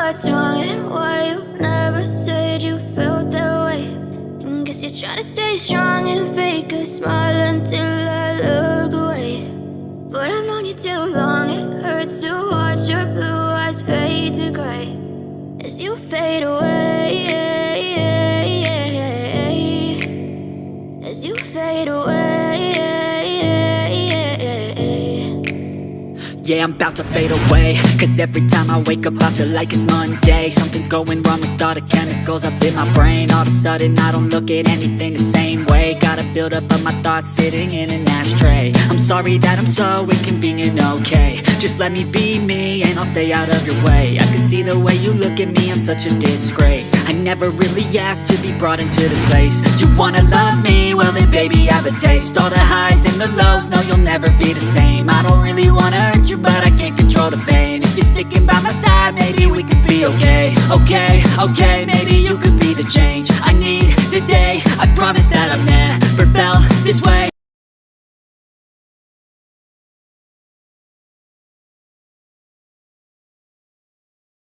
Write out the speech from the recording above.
what's wrong and why you never said you felt that way. And guess you're trying to stay strong and fake a smile until I look away. But I've known you too long, it hurts to watch your blue eyes fade to gray as you fade away, as you fade away. Yeah, I'm about to fade away, cause every time I wake up I feel like it's Monday. Something's going wrong with all the chemicals up in my brain. All of a sudden I don't look at anything the same way. Got a build up of my thoughts sitting in an ashtray. I'm sorry that I'm so inconvenient, okay. Just let me be me and I'll stay out of your way. I can see the way you look at me, I'm such a disgrace. I never really asked to be brought into this place. You wanna love me? Well then baby I have a taste. All the highs and the lows, no you'll never be the same. I don't really wanna hurt you, but I can't control the pain. If you're sticking by my side, maybe we could be okay. Okay, maybe you could be the change I need today. I promise that I've never felt this way.